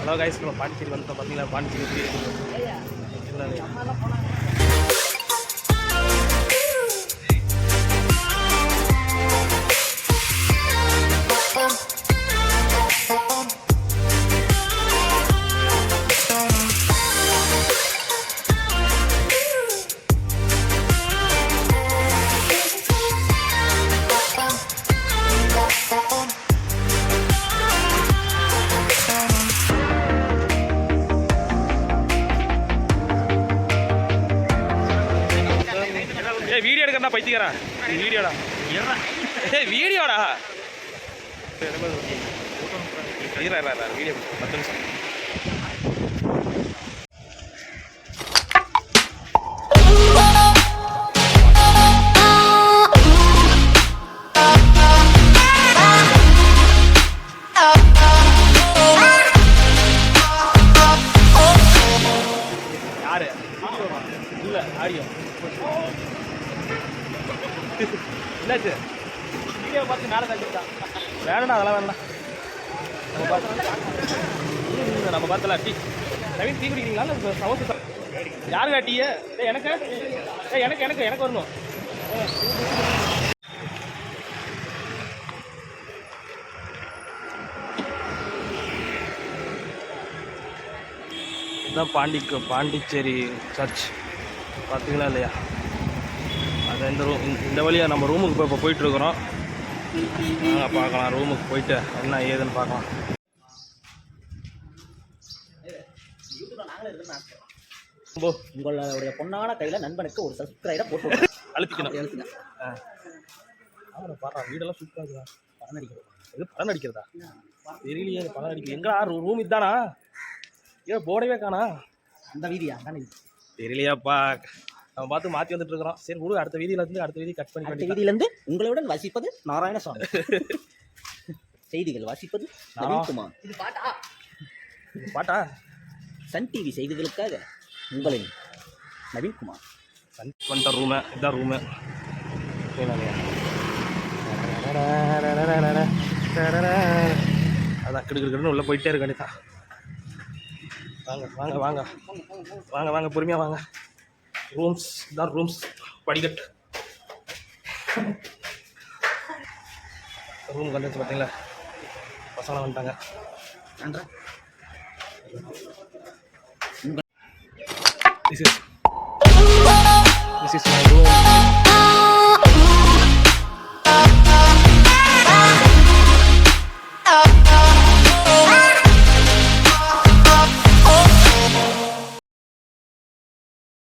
Hello guys, நம்ம பாண்டிச்சேரி வந்து பார்த்தீங்களா? பாண்டிச்சேரி வீடியோ எடுக்கிறா பைத்தியக்காரா, வீடியோடா வீடியோடா வீடியோ 10 நிமிஷம். யாரு இல்லை ஆடியோ என்னாச்சு? வீடியோ பார்த்து மேலே தள்ளிட்டான். வேணா அதெல்லாம் வேணாம். நம்ம பார்த்தல டீ நவீன், டீ குடிக்கிறீங்களா? இல்லை சமோசா யாருக்கா டீ? எனக்கு எனக்கு எனக்கு எனக்கு வரணும். இதுதான் பாண்டிச்சேரி சர்ச் பார்த்தீங்களா இல்லையா? அது இந்த வழியாக நம்ம ரூமுக்கு இப்போ போயிட்டுருக்குறோம். நாங்கள் பார்க்கலாம், ரூமுக்கு போயிட்டு என்ன ஏதுன்னு பார்க்கலாம். உங்களுடைய பொண்ணான கையில் நண்பனுக்கு ஒரு சப்ஸ்கிரைபர் போட்டு அழுத்திக்கணும். பாருங்க, வீடெல்லாம் சூப்பராக இருக்குதா? படம் அடிக்கிறது. இது படம் அடிக்கிறதா தெரியலையே. படம் அடிக்கிறது எங்கடா? ரூம் இதுதானா? ஏன் போடவே காணா? அந்த வீதியா தானே தெரியலையாப்பா. நம்ம பார்த்து மாற்றி வந்துட்டு இருக்கிறோம். சரி விடு, அடுத்த வீதியிலேருந்து அடுத்த வீதி கட் பண்ணி அடுத்த வீதியிலேருந்து உங்களுடன் வசிப்பது நாராயணசாமி. செய்திகள் வாசிப்பது நவீன்குமார். இது பாட்டா? சன் டிவி செய்திகளுக்காக உங்களின் நவீன்குமார். சன் பண்ணிட்ட ரூமு இதுதான் ரூமு. அதான் கிடுக்கிடுன்னு உள்ளே போயிட்டே இருக்க வேண்டியதான். வாங்க வாங்க வாங்க வாங்க வாங்க பொறுமையாக வாங்க. ரூம்ஸ் தான் ரூம்ஸ். படிக்கட்டு ரூமுக்கு வந்துச்சு பார்த்தீங்களா? பசங்களாம் வந்துட்டாங்க. This is my room.